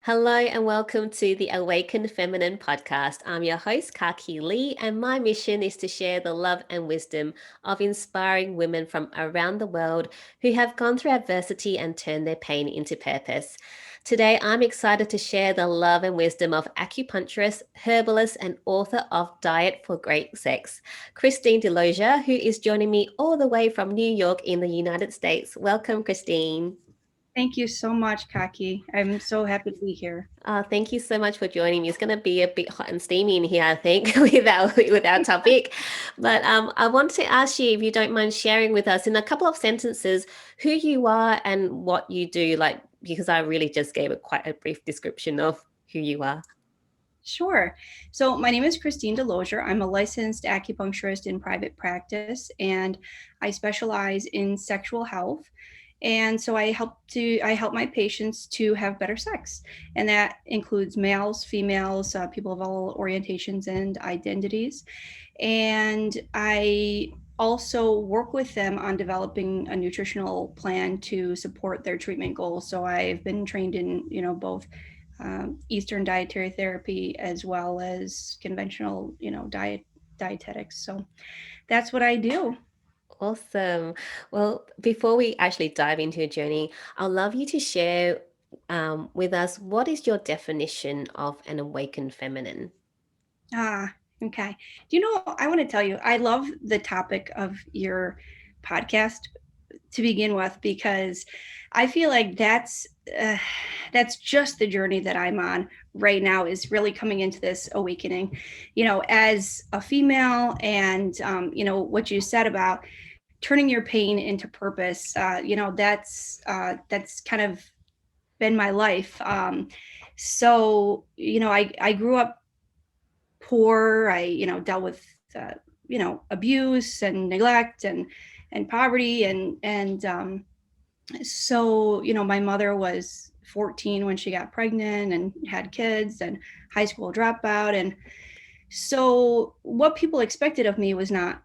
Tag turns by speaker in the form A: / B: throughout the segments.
A: Hello and welcome to the Awakened Feminine podcast. I'm your host, 𝐂𝐶𝐫𝐢𝐬𝐭 𝐲, and my mission is to share the love and wisdom of inspiring women from around the world who have gone through adversity and turned their pain into purpose. Today, I'm excited to share the love and wisdom of acupuncturist, herbalist, and author of Diet for Great Sex, Christine DeLozier, who is joining me all the way from New York in the United States. Welcome, Christine.
B: Thank you so much, 𝐂𝐶𝐫𝐢𝐬𝐭. I'm so happy to be here.
A: Thank you so much for joining me. It's going to be a bit hot and steamy in here, I think, with our topic. But I want to ask you, if you don't mind sharing with us in a couple of sentences, who you are and what you do, because I really just gave quite a brief description of who you are.
B: Sure. So my name is Christine DeLozier. I'm a licensed acupuncturist in private practice, and I specialize in sexual health. And so I help my patients to have better sex. And that includes males, females, people of all orientations and identities. And I also work with them on developing a nutritional plan to support their treatment goals. So I've been trained in, both Eastern dietary therapy as well as conventional, dietetics. So that's what I do.
A: Awesome. Well, before we actually dive into your journey, I'd love you to share with us, what is your definition of an awakened feminine?
B: Okay. I want to tell you, I love the topic of your podcast to begin with, because I feel like that's just the journey that I'm on right now, is really coming into this awakening, as a female. And, what you said about turning your pain into purpose, that's kind of been my life. So, I grew up poor. I, dealt with, abuse and neglect and poverty. So, my mother was 14 when she got pregnant and had kids, and high school dropout. And so what people expected of me was not,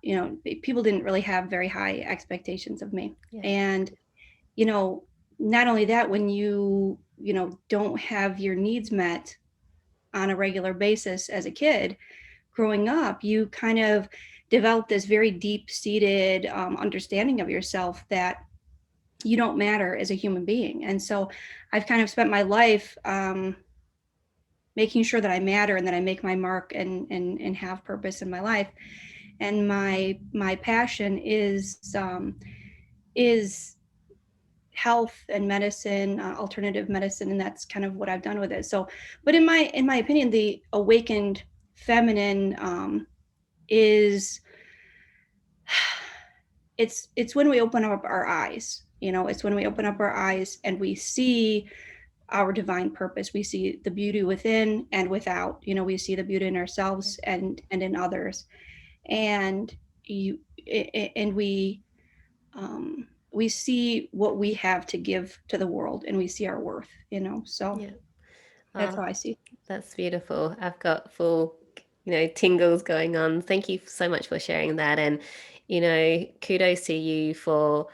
B: people didn't really have very high expectations of me.
A: Yeah.
B: And, not only that, when you don't have your needs met on a regular basis as a kid growing up, you kind of develop this very deep-seated understanding of yourself that you don't matter as a human being. And so I've kind of spent my life making sure that I matter and that I make my mark and have purpose in my life. And my passion is health and medicine, alternative medicine, and that's kind of what I've done with it. So, but in my opinion, the awakened feminine is it's when we open up our eyes. It's when we open up our eyes and we see our divine purpose. We see the beauty within and without. We see the beauty in ourselves and in others, and we see what we have to give to the world, and we see our worth. So yeah. That's how I see.
A: That's beautiful. I've got full, tingles going on. Thank you so much for sharing that, and kudos to you for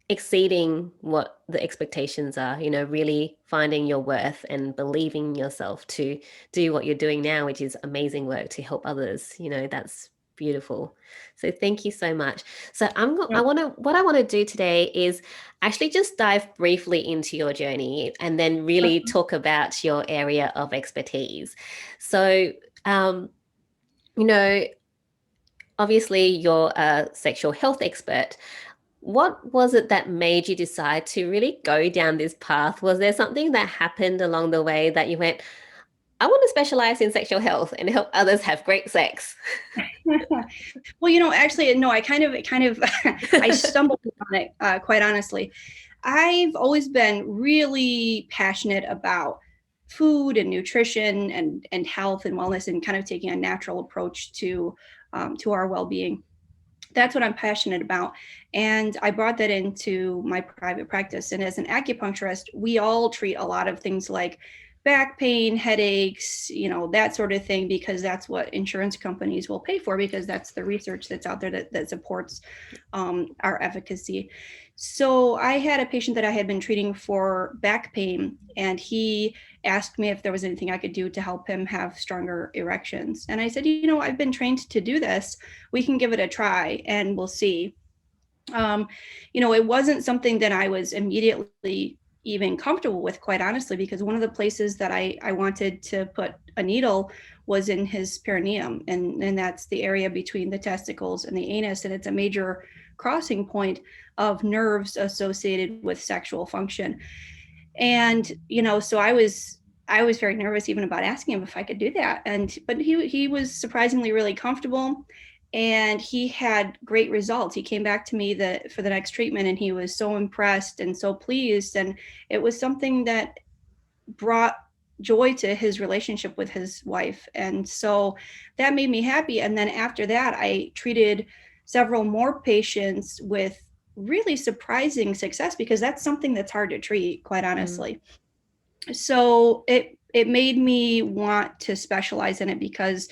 A: exceeding what the expectations are, really finding your worth and believing in yourself to do what you're doing now, which is amazing work to help others. That's beautiful. So thank you so much. So what I want to do today is actually just dive briefly into your journey and then really talk about your area of expertise. So, obviously you're a sexual health expert. What was it that made you decide to really go down this path? Was there something that happened along the way that you went, I want to specialize in sexual health and help others have great sex?
B: Well, actually, no, I kind of I stumbled on it, quite honestly. I've always been really passionate about food and nutrition and health and wellness, and kind of taking a natural approach to our well-being. That's what I'm passionate about. And I brought that into my private practice. And as an acupuncturist, we all treat a lot of things like back pain, headaches, that sort of thing, because that's what insurance companies will pay for, because that's the research that's out there that supports our efficacy. So I had a patient that I had been treating for back pain, and he asked me if there was anything I could do to help him have stronger erections. And I said, I've been trained to do this. We can give it a try and we'll see. It wasn't something that I was immediately even comfortable with, quite honestly, because one of the places that I wanted to put a needle was in his perineum, and that's the area between the testicles and the anus, and it's a major crossing point of nerves associated with sexual function. And so I was very nervous even about asking him if I could do that, but he was surprisingly really comfortable. And he had great results. He came back to me for the next treatment, and he was so impressed and so pleased. And it was something that brought joy to his relationship with his wife. And so that made me happy. And then after that, I treated several more patients with really surprising success, because that's something that's hard to treat, quite honestly. So it made me want to specialize in it, because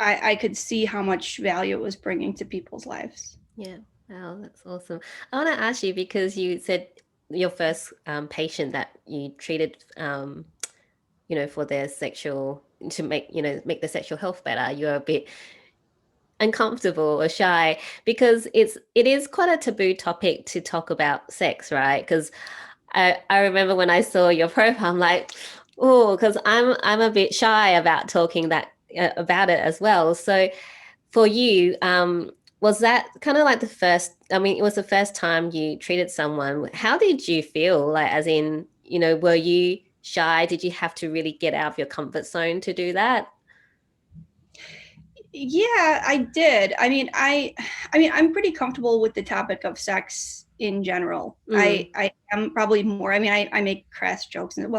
B: I could see how much value it was bringing to people's lives.
A: Yeah. Wow, that's awesome. I want to ask you, because you said your first patient that you treated, for their to make the sexual health better, you're a bit uncomfortable or shy, because it is quite a taboo topic to talk about sex, right? Because I remember when I saw your profile, I'm like, oh, because I'm a bit shy about talking about it as well. So for you, was that kind of like it was the first time you treated someone. How did you feel? Like, as in, were you shy? Did you have to really get out of your comfort zone to do that?
B: Yeah, I did. I'm pretty comfortable with the topic of sex in general. I am probably more, I make crass jokes, and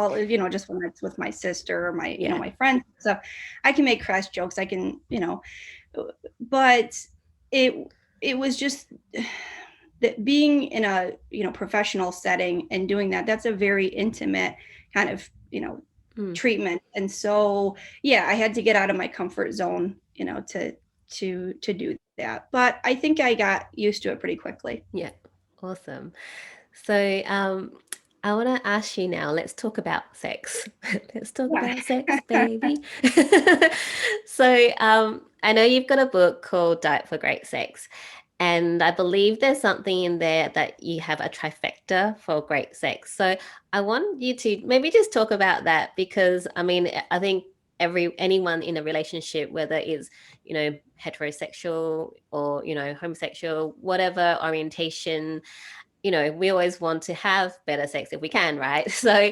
B: just when it's with my sister or my, my friends. So I can make crass jokes. I can, but it was just that being in a, professional setting and doing that's a very intimate kind of, treatment. And so, yeah, I had to get out of my comfort zone, to do that. But I think I got used to it pretty quickly.
A: Yeah. Awesome. So I want to ask you now, let's talk about sex. Let's talk about sex, baby. So I know you've got a book called Diet for Great Sex. And I believe there's something in there that you have a trifecta for great sex. So I want you to maybe just talk about that, because I think anyone in a relationship, whether it's heterosexual or homosexual, whatever orientation, we always want to have better sex if we can, right? So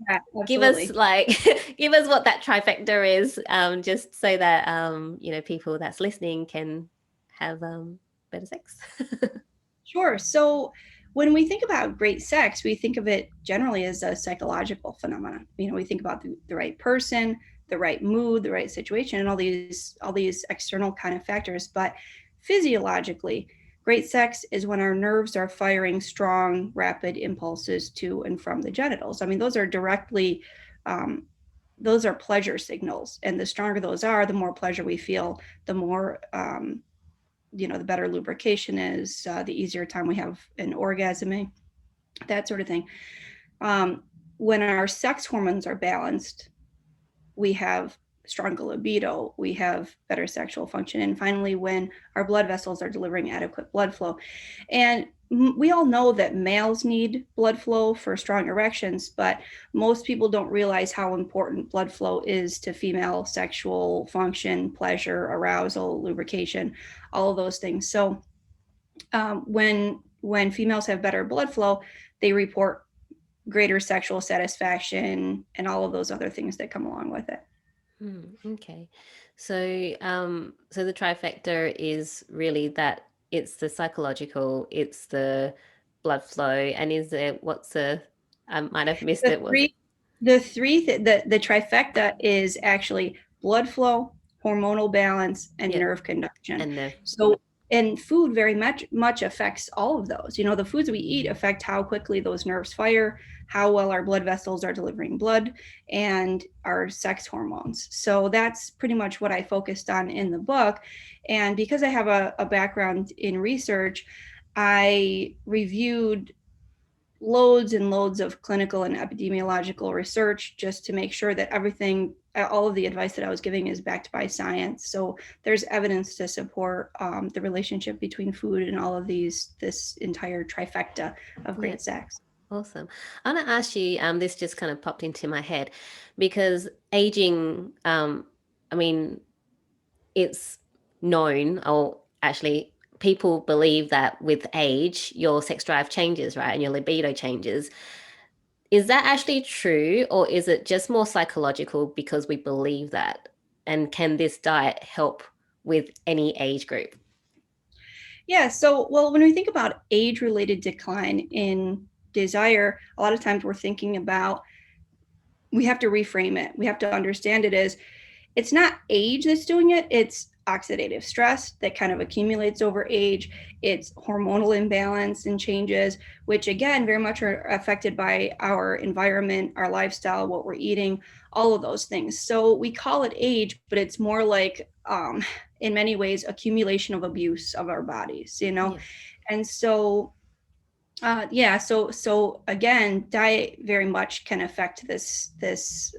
B: yeah,
A: give us what that trifecta is, just so that people that's listening can have better sex.
B: Sure. So when we think about great sex, we think of it generally as a psychological phenomenon. We think about the right person, the right mood, the right situation, and all these external kind of factors. But physiologically, great sex is when our nerves are firing strong, rapid impulses to and from the genitals. Those are directly, those are pleasure signals. And the stronger those are, the more pleasure we feel, the more, the better lubrication is, the easier time we have in orgasming, that sort of thing. When our sex hormones are balanced, we have stronger libido, we have better sexual function, and finally, when our blood vessels are delivering adequate blood flow. And we all know that males need blood flow for strong erections, but most people don't realize how important blood flow is to female sexual function, pleasure, arousal, lubrication, all of those things. So when females have better blood flow, they report greater sexual satisfaction and all of those other things that come along with it.
A: Okay. So so the trifecta is really that it's the psychological, it's the blood flow, and is there I might have missed it.
B: The trifecta is actually blood flow, hormonal balance, and nerve conduction. And food very much affects all of those. The foods we eat affect how quickly those nerves fire, how well our blood vessels are delivering blood, and our sex hormones. So that's pretty much what I focused on in the book. And because I have a background in research, I reviewed loads and loads of clinical and epidemiological research just to make sure that everything, all of the advice that I was giving is backed by science. So there's evidence to support the relationship between food and all of this entire trifecta of great sex.
A: Awesome. I want to ask you, this just kind of popped into my head because aging, I mean, it's known, or actually people believe that with age, your sex drive changes, right? And your libido changes. Is that actually true, or is it just more psychological because we believe that? And can this diet help with any age group?
B: Yeah, so, well, when we think about age-related decline in desire, a lot of times we're thinking about, we have to reframe it. We have to understand it as, it's not age that's doing it, it's oxidative stress that kind of accumulates over age. It's hormonal imbalance and changes, which again, very much are affected by our environment, our lifestyle, what we're eating, all of those things. So we call it age, but it's more like, in many ways, accumulation of abuse of our bodies, you know?
A: Yeah.
B: And so, so again, diet very much can affect this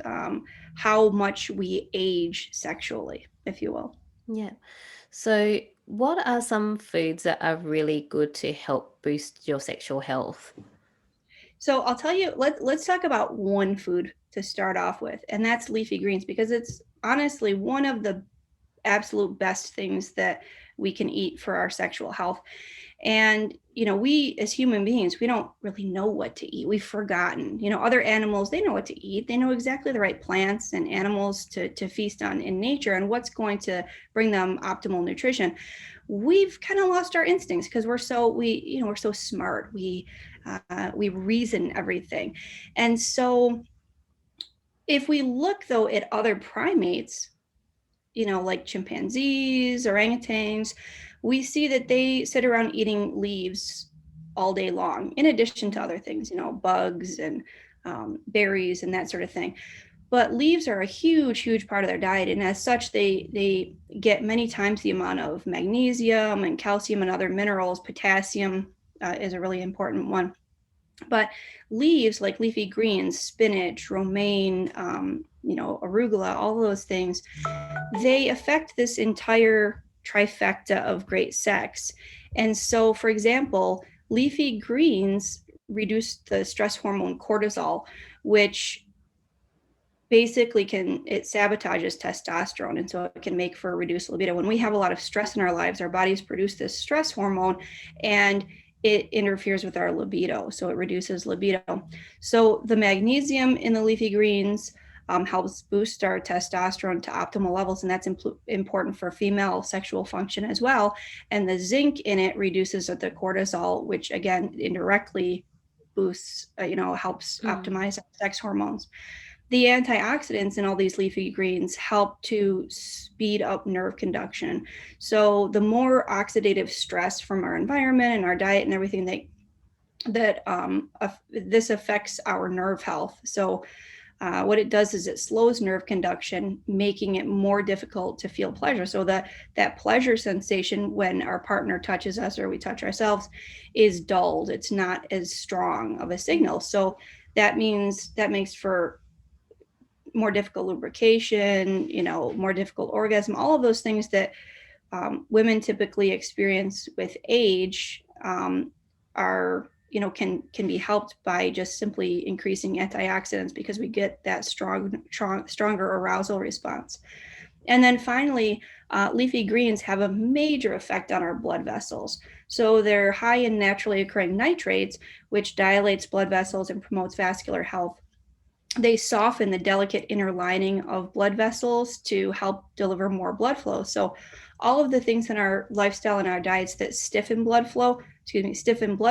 B: how much we age sexually, if you will.
A: Yeah. So, what are some foods that are really good to help boost your sexual health?
B: So I'll tell you, let's talk about one food to start off with, and that's leafy greens, because it's honestly one of the absolute best things that we can eat for our sexual health. And, you know, we as human beings, we don't really know what to eat. We've forgotten, you know, other animals, they know what to eat. They know exactly the right plants and animals to feast on in nature and what's going to bring them optimal nutrition. We've kind of lost our instincts because we're so smart. We reason everything. And so if we look though at other primates, you know, like chimpanzees, orangutans, we see that they sit around eating leaves all day long, in addition to other things, you know, bugs and berries and that sort of thing. But leaves are a huge, huge part of their diet. And as such, they get many times the amount of magnesium and calcium and other minerals. Potassium is a really important one. But leaves like leafy greens, spinach, romaine, you know, arugula, all those things, they affect this entire trifecta of great sex. And so, for example, leafy greens reduce the stress hormone cortisol, which basically it sabotages testosterone. And so it can make for a reduced libido. When we have a lot of stress in our lives, our bodies produce this stress hormone and it interferes with our libido. So it reduces libido. So the magnesium in the leafy greens helps boost our testosterone to optimal levels, and that's important for female sexual function as well. And the zinc in it reduces the cortisol, which again indirectly boosts, helps optimize sex hormones. The antioxidants in all these leafy greens help to speed up nerve conduction. So the more oxidative stress from our environment and our diet and everything this affects our nerve health. So what it does is it slows nerve conduction, making it more difficult to feel pleasure. So that pleasure sensation when our partner touches us or we touch ourselves is dulled. It's not as strong of a signal. So that makes for more difficult lubrication, more difficult orgasm, all of those things that women typically experience with age can be helped by just simply increasing antioxidants, because we get that stronger arousal response. And then finally, leafy greens have a major effect on our blood vessels. So they're high in naturally occurring nitrates, which dilates blood vessels and promotes vascular health. They soften the delicate inner lining of blood vessels to help deliver more blood flow. So all of the things in our lifestyle and our diets that stiffen blood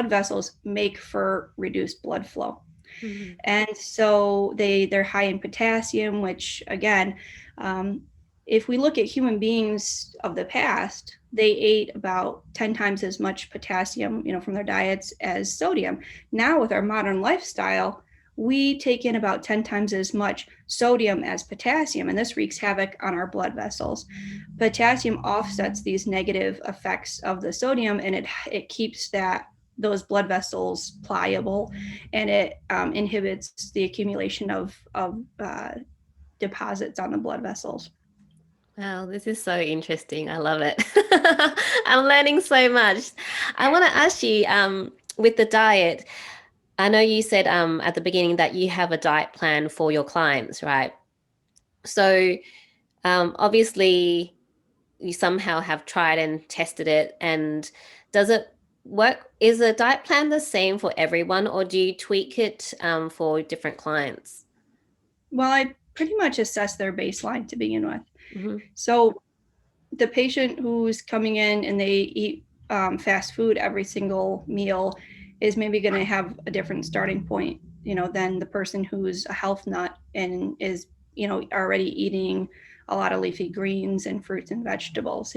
B: vessels make for reduced blood flow. Mm-hmm. And so they're high in potassium, which again, if we look at human beings of the past, they ate about 10 times as much potassium, from their diets as sodium. Now with our modern lifestyle, we take in about 10 times as much sodium as potassium, and this wreaks havoc on our blood vessels. Potassium offsets these negative effects of the sodium, and it keeps those blood vessels pliable, and it inhibits the accumulation of deposits on the blood vessels.
A: Wow, this is so interesting. I love it. I'm learning so much. I want to ask you, with the diet, I know you said at the beginning that you have a diet plan for your clients, right? So obviously you somehow have tried and tested it, and does it work? Is the diet plan the same for everyone, or do you tweak it for different clients?
B: Well, I pretty much assess their baseline to begin with.
A: Mm-hmm.
B: So the patient who's coming in and they eat fast food every single meal is maybe going to have a different starting point, than the person who's a health nut and is, already eating a lot of leafy greens and fruits and vegetables,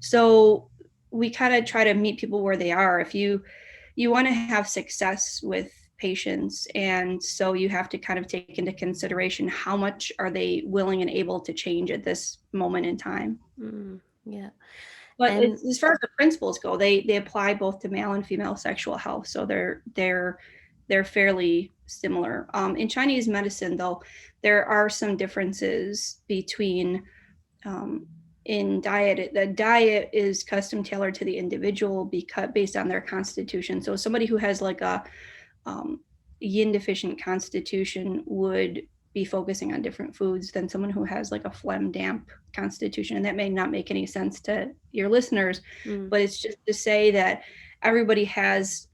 B: So we kind of try to meet people where they are. If you want to have success with patients, and so you have to kind of take into consideration how much are they willing and able to change at this moment in time.
A: Yeah.
B: But as far as the principles go, they apply both to male and female sexual health, so they're fairly similar. In Chinese medicine, though, there are some differences between in diet. The diet is custom tailored to the individual based on their constitution. So somebody who has like a yin deficient constitution would be focusing on different foods than someone who has like a phlegm damp constitution. And that may not make any sense to your listeners, but it's just to say that everybody has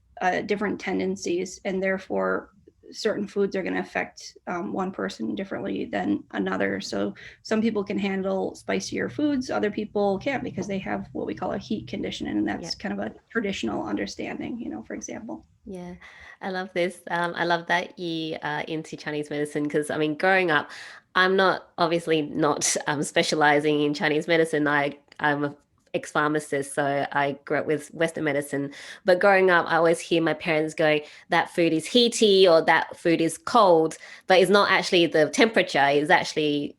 B: different tendencies, and therefore certain foods are going to affect one person differently than another. So some people can handle spicier foods, other people can't because they have what we call a heat condition, and that's kind of a traditional understanding, for example.
A: Yeah, I love this. I love that you are into Chinese medicine because, I mean, growing up, I'm obviously not specializing in Chinese medicine. I'm a ex-pharmacist, so I grew up with Western medicine. But growing up, I always hear my parents going, that food is heaty or that food is cold, but it's not actually the temperature, it's actually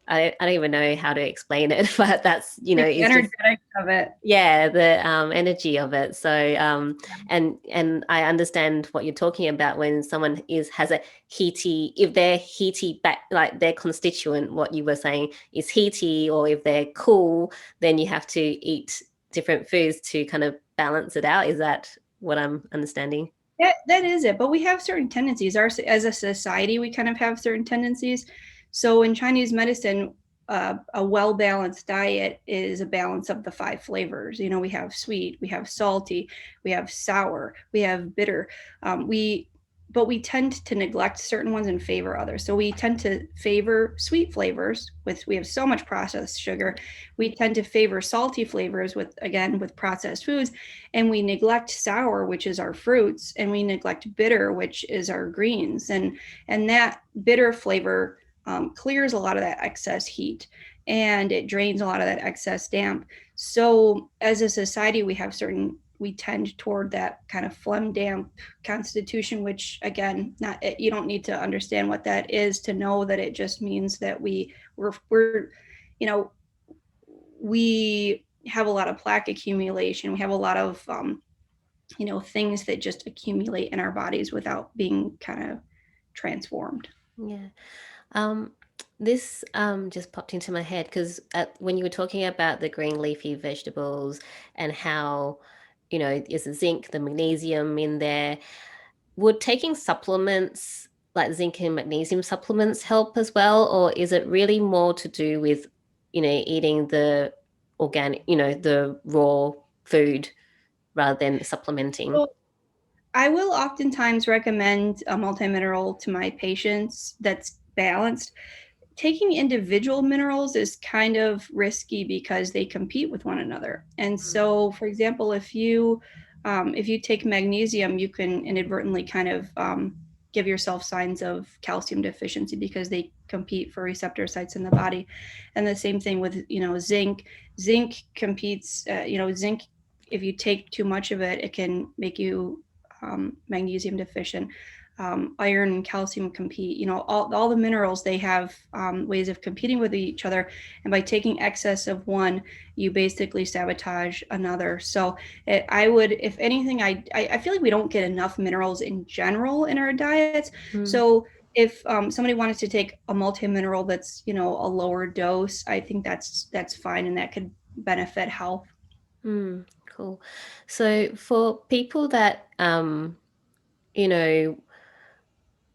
A: I don't even know how to explain it, but that's,
B: the energetics of it.
A: Yeah, the energy of it. So and I understand what you're talking about when someone has a heaty, if they're heaty back, like their constituent, what you were saying is heaty, or if they're cool, then you have to eat different foods to kind of balance it out. Is that what I'm understanding?
B: Yeah, that is it. But we have certain tendencies. As a society, we kind of have certain tendencies. So in Chinese medicine, a well-balanced diet is a balance of the 5 flavors. We have sweet, we have salty, we have sour, we have bitter. But we tend to neglect certain ones and favor others. So we tend to favor sweet flavors we have so much processed sugar. We tend to favor salty flavors with processed foods, and we neglect sour, which is our fruits, and we neglect bitter, which is our greens. And that bitter flavor clears a lot of that excess heat, and it drains a lot of that excess damp. So as a society, we tend toward that kind of phlegm damp constitution, which again, you don't need to understand what that is to know that it just means that we have a lot of plaque accumulation. We have a lot of things that just accumulate in our bodies without being kind of transformed.
A: Yeah. This just popped into my head because when you were talking about the green leafy vegetables and how, is the zinc, the magnesium in there, would taking supplements like zinc and magnesium supplements help as well? Or is it really more to do with, eating the organic, the raw food rather than supplementing?
B: So I will oftentimes recommend a multimineral to my patients that's balanced. Taking individual minerals is kind of risky because they compete with one another. And so, for example, if you take magnesium, you can inadvertently kind of give yourself signs of calcium deficiency because they compete for receptor sites in the body. And the same thing with zinc. Zinc competes. Zinc, if you take too much of it, it can make you magnesium deficient. iron, calcium compete. All the minerals, they have ways of competing with each other, and by taking excess of one, you basically sabotage another. So I would, if anything, I feel like we don't get enough minerals in general in our diets. So if somebody wanted to take a multi-mineral that's a lower dose, I think that's fine, and that could benefit health.
A: Cool. So for people that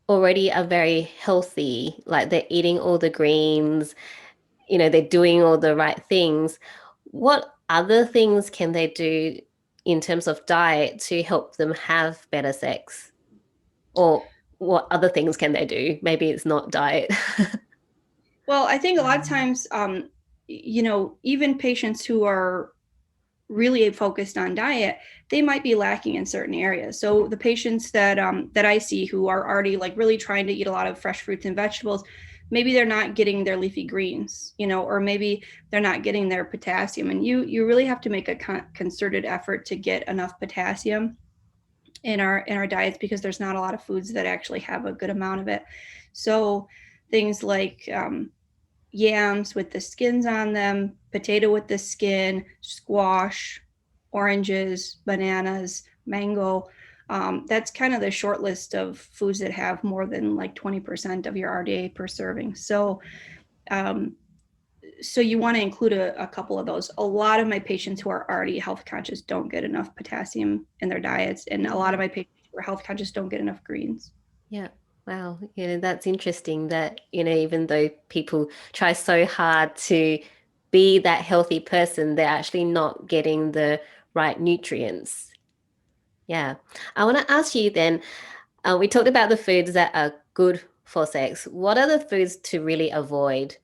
A: already are very healthy, like they're eating all the greens, they're doing all the right things, what other things can they do in terms of diet to help them have better sex? Or what other things can they do? Maybe it's not diet.
B: Well, I think a lot of times, even patients who are really focused on diet, they might be lacking in certain areas. So the patients that I see who are already like really trying to eat a lot of fresh fruits and vegetables, maybe they're not getting their leafy greens, or maybe they're not getting their potassium. And you really have to make a concerted effort to get enough potassium in our diets, because there's not a lot of foods that actually have a good amount of it. So things like yams with the skins on them, potato with the skin, squash, oranges, bananas, mango. That's kind of the short list of foods that have more than like 20% of your RDA per serving. So you want to include a couple of those. A lot of my patients who are already health conscious don't get enough potassium in their diets, and a lot of my patients who are health conscious don't get enough greens.
A: Yeah. Wow. That's interesting that, even though people try so hard to be that healthy person, they're actually not getting the right nutrients. Yeah. I want to ask you then, we talked about the foods that are good for sex. What are the foods to really avoid?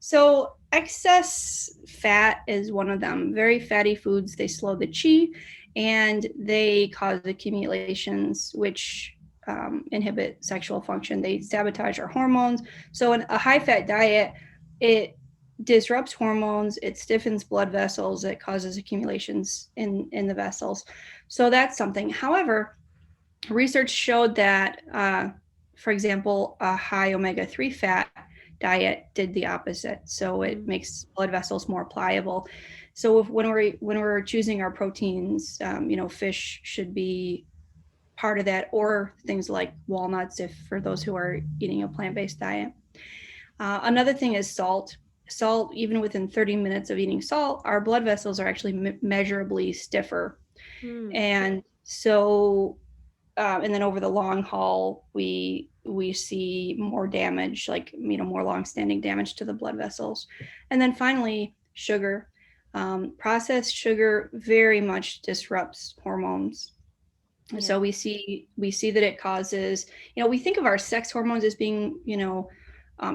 B: So excess fat is one of them. Very fatty foods, they slow the qi, and they cause accumulations, which inhibit sexual function. They sabotage our hormones. So in a high fat diet, it disrupts hormones, it stiffens blood vessels, it causes accumulations in the vessels. So that's something. However, research showed that, for example, a high omega-3 fat diet did the opposite. So it makes blood vessels more pliable. So when we're choosing our proteins, fish should be part of that, or things like walnuts, if for those who are eating a plant-based diet. Another thing is salt. Salt, even within 30 minutes of eating salt, our blood vessels are actually measurably stiffer. And so, and then over the long haul, we see more damage, like, more long-standing damage to the blood vessels. And then finally, sugar. Processed sugar very much disrupts hormones. Yeah. So we see that it causes, we think of our sex hormones as being,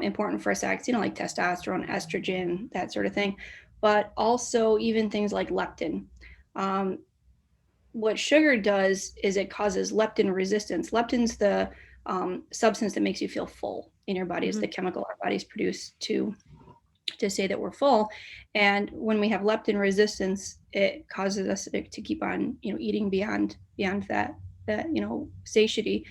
B: important for sex, like testosterone, estrogen, that sort of thing, but also even things like leptin. What sugar does is it causes leptin resistance. Leptin's the substance that makes you feel full in your body. It's the chemical our bodies produce to say that we're full. And when we have leptin resistance, it causes us to keep on, eating beyond that satiety.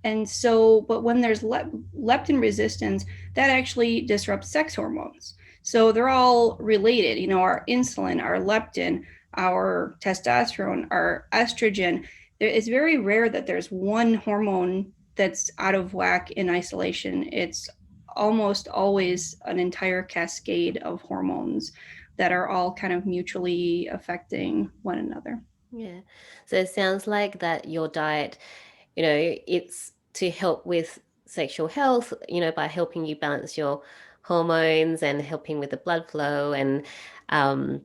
B: And so, but when there's leptin resistance, that actually disrupts sex hormones. So they're all related, our insulin, our leptin, our testosterone, our estrogen. It's very rare that there's one hormone that's out of whack in isolation. It's almost always an entire cascade of hormones that are all kind of mutually affecting one another.
A: Yeah. So it sounds like that your diet, it's to help with sexual health, by helping you balance your hormones and helping with the blood flow and the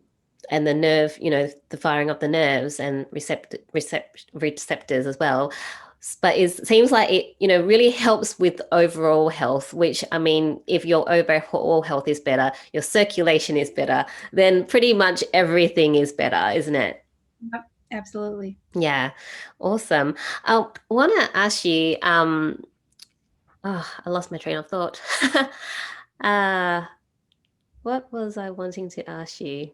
A: nerve, the firing of the nerves and receptors as well. But it seems like it, really helps with overall health, which, I mean, if your overall health is better, your circulation is better, then pretty much everything is better, isn't it?
B: Yep, absolutely.
A: Yeah. Awesome. I want to ask you, I lost my train of thought. What was I wanting to ask you?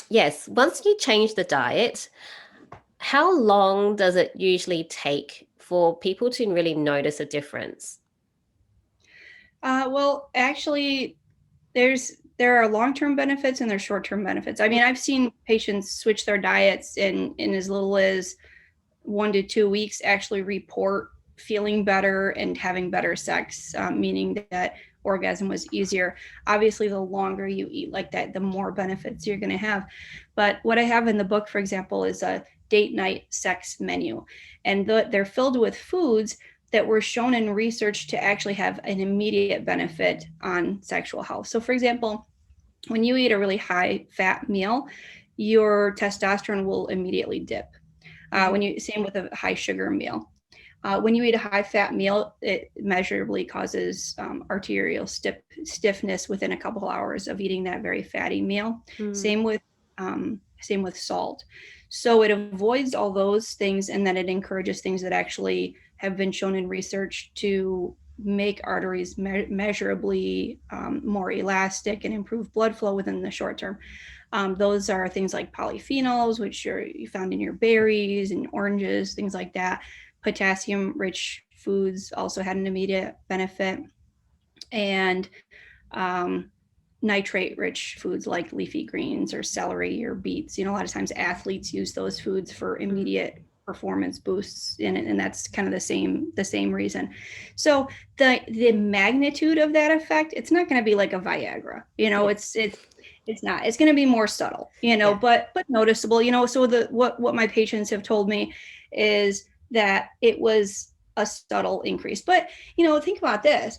A: yes, once you change the diet, how long does it usually take for people to really notice a difference?
B: Well, actually, there are long-term benefits and there's short-term benefits. I mean, I've seen patients switch their diets in as little as 1 to 2 weeks actually report feeling better and having better sex, meaning that orgasm was easier. Obviously, the longer you eat like that, the more benefits you're going to have. But what I have in the book, for example, is a date night sex menu. And they're filled with foods that were shown in research to actually have an immediate benefit on sexual health. So, for example, when you eat a really high fat meal, your testosterone will immediately dip. Same with a high sugar meal. When you eat a high fat meal, it measurably causes arterial stiffness within a couple hours of eating that very fatty meal. Same with salt. So it avoids all those things, and then it encourages things that actually have been shown in research to make arteries measurably more elastic and improve blood flow within the short term. Those are things like polyphenols, which you found in your berries and oranges, things like that. Potassium-rich foods also had an immediate benefit. And nitrate-rich foods like leafy greens or celery or beets. A lot of times athletes use those foods for immediate performance boosts, and that's kind of the same reason. So the magnitude of that effect, it's not going to be like a Viagra. It's not. It's going to be more subtle, but noticeable. So what my patients have told me is that it was a subtle increase. But think about this.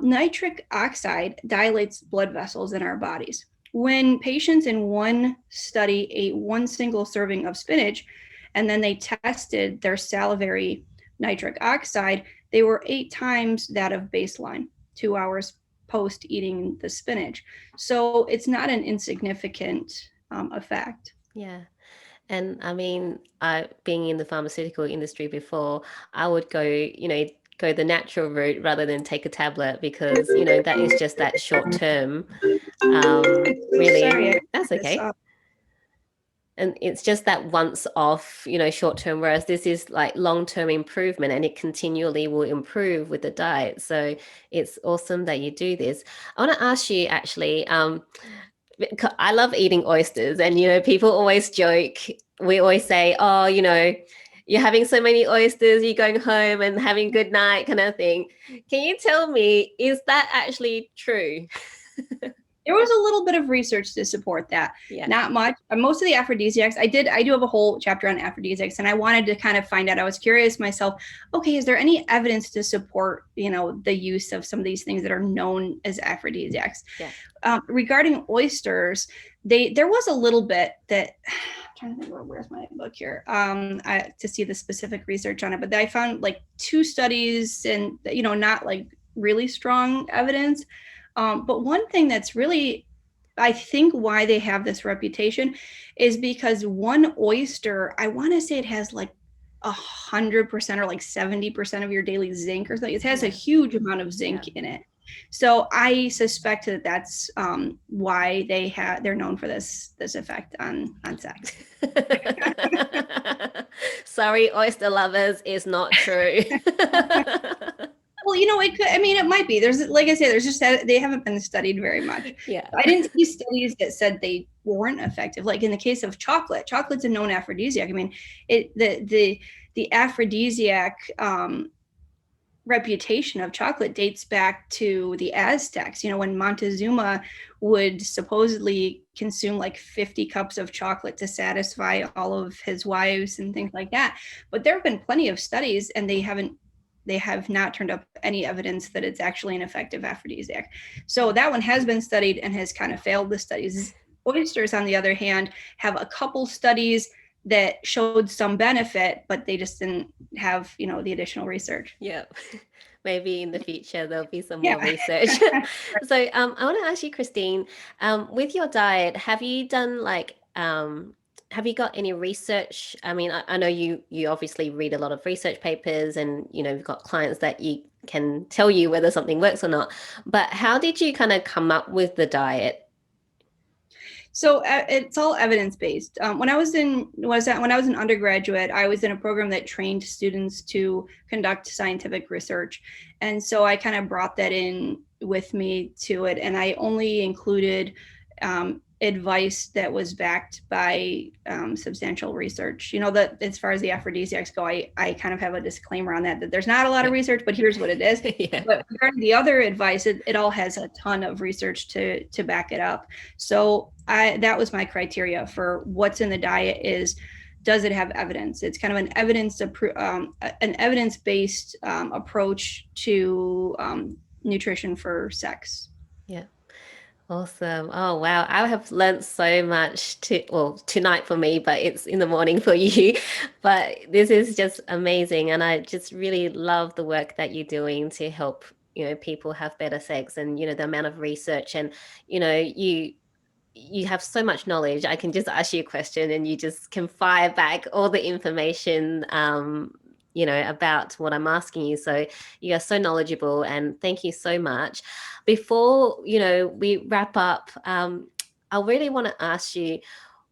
B: Nitric oxide dilates blood vessels in our bodies. When patients in one study ate one single serving of spinach, and then they tested their salivary nitric oxide, they were 8 times that of baseline 2 hours post eating the spinach. So it's not an insignificant effect.
A: Yeah. And I mean, being in the pharmaceutical industry before, I would go the natural route rather than take a tablet, because that is just that short term. Really,
B: Sorry,
A: that's okay. And it's just that once off, short term, whereas this is like long term improvement, and it continually will improve with the diet. So it's awesome that you do this. I want to ask you actually, I love eating oysters, and people always joke. We always say, oh, you're having so many oysters, you're going home and having good night kind of thing. Can you tell me, is that actually true?
B: There was a little bit of research to support that. Yeah. Not much. Most of the aphrodisiacs, I do have a whole chapter on aphrodisiacs, and I wanted to kind of find out. I was curious myself, okay, is there any evidence to support, the use of some of these things that are known as aphrodisiacs? Yeah. Regarding oysters, there was a little bit that, I'm trying to think, where's my book here, to see the specific research on it, but I found like 2 studies and, not like really strong evidence. But one thing that's really, I think, why they have this reputation is because one oyster, I want to say it has like 100% or like 70% of your daily zinc or something. It has a huge amount of zinc in it. So I suspect that that's why they're known for this effect on sex.
A: Sorry, oyster lovers, is not true.
B: Well, it could, it might be. There's, like I said, there's just, they haven't been studied very much.
A: Yeah.
B: I didn't see studies that said they weren't effective. Like in the case of chocolate's a known aphrodisiac. The aphrodisiac reputation of chocolate dates back to the Aztecs, when Montezuma would supposedly consume like 50 cups of chocolate to satisfy all of his wives and things like that. But there have been plenty of studies, and they have not turned up any evidence that it's actually an effective aphrodisiac. So that one has been studied and has kind of failed the studies. Oysters, on the other hand, have a couple studies that showed some benefit, but they just didn't have, the additional research.
A: Yeah. Maybe in the future there'll be some more research. So I want to ask you, Christine, with your diet, have you done have you got any research? I mean, I know you obviously read a lot of research papers, and you've got clients that you can tell you whether something works or not. But how did you kind of come up with the diet?
B: So it's all evidence-based. When I was an undergraduate, I was in a program that trained students to conduct scientific research. And so I kind of brought that in with me to it. And I only included advice that was backed by substantial research. That as far as the aphrodisiacs go, I kind of have a disclaimer on that there's not a lot of research, but here's what it is.
A: Yeah.
B: But regarding the other advice, it all has a ton of research to back it up. So that was my criteria for what's in the diet is, does it have evidence? It's kind of an evidence-based approach to nutrition for sex.
A: Yeah. Awesome. Oh, wow. I have learned so much tonight for me, but it's in the morning for you. But this is just amazing. And I just really love the work that you're doing to help, people have better sex, and, the amount of research, and, you have so much knowledge. I can just ask you a question and you just can fire back all the information, about what I'm asking you. So you are so knowledgeable, and thank you so much. Before, we wrap up, I really want to ask you,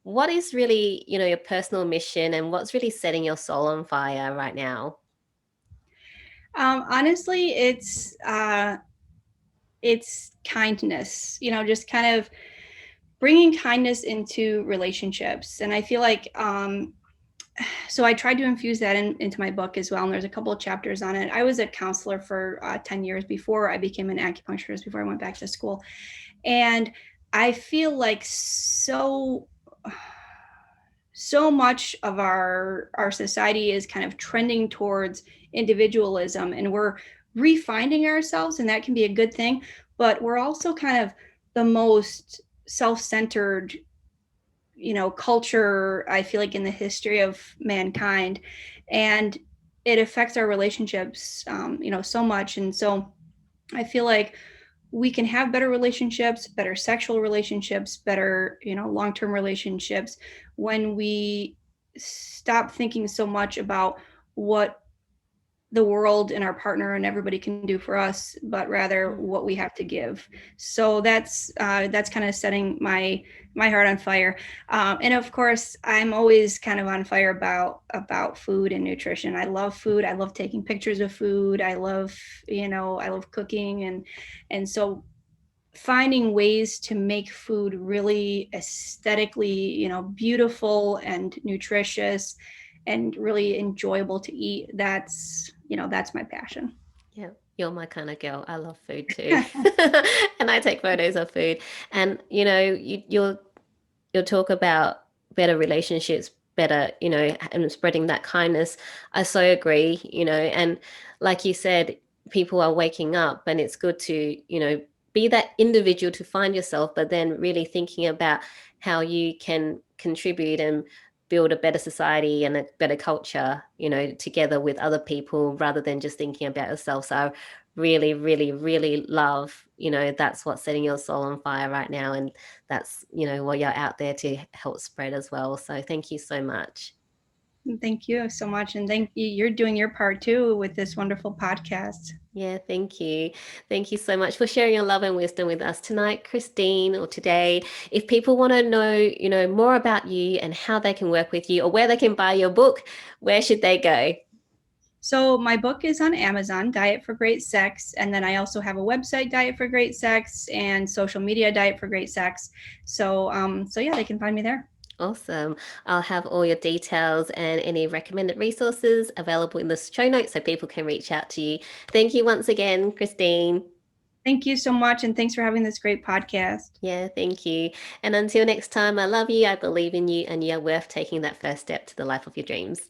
A: what is really, your personal mission, and what's really setting your soul on fire right now?
B: Honestly, it's kindness, just kind of bringing kindness into relationships. And I feel like, so I tried to infuse that into my book as well. And there's a couple of chapters on it. I was a counselor for 10 years before I became an acupuncturist, before I went back to school. And I feel like so much of our society is kind of trending towards individualism, and we're refining ourselves, and that can be a good thing. But we're also kind of the most self-centered, culture, I feel like, in the history of mankind, and it affects our relationships, so much. And so I feel like we can have better relationships, better sexual relationships, better, long-term relationships, when we stop thinking so much about what the world and our partner and everybody can do for us, but rather what we have to give. So that's kind of setting my heart on fire. And of course, I'm always kind of on fire about food and nutrition. I love food. I love taking pictures of food. I love cooking. And so finding ways to make food really aesthetically, beautiful and nutritious and really enjoyable to eat, that's my passion.
A: Yeah, you're my kind of girl. I love food too. And I take photos of food. And, you'll talk about better relationships, better, and spreading that kindness. I so agree, and like you said, people are waking up, and it's good to, be that individual to find yourself, but then really thinking about how you can contribute and build a better society and a better culture, together with other people, rather than just thinking about yourself. So I really, really, really love, that's what's setting your soul on fire right now. And that's, what you're out there to help spread as well. So thank you so much.
B: Thank you so much. And thank you. You're doing your part too with this wonderful podcast.
A: Yeah, thank you. Thank you so much for sharing your love and wisdom with us tonight, Christine, or today. If people want to know, more about you and how they can work with you, or where they can buy your book, where should they go?
B: So my book is on Amazon, Diet for Great Sex. And then I also have a website, Diet for Great Sex, and social media, Diet for Great Sex. So yeah, they can find me there.
A: Awesome. I'll have all your details and any recommended resources available in the show notes so people can reach out to you. Thank you once again, Christine.
B: Thank you so much. And thanks for having this great podcast.
A: Yeah, thank you. And until next time, I love you, I believe in you, and you're worth taking that first step to the life of your dreams.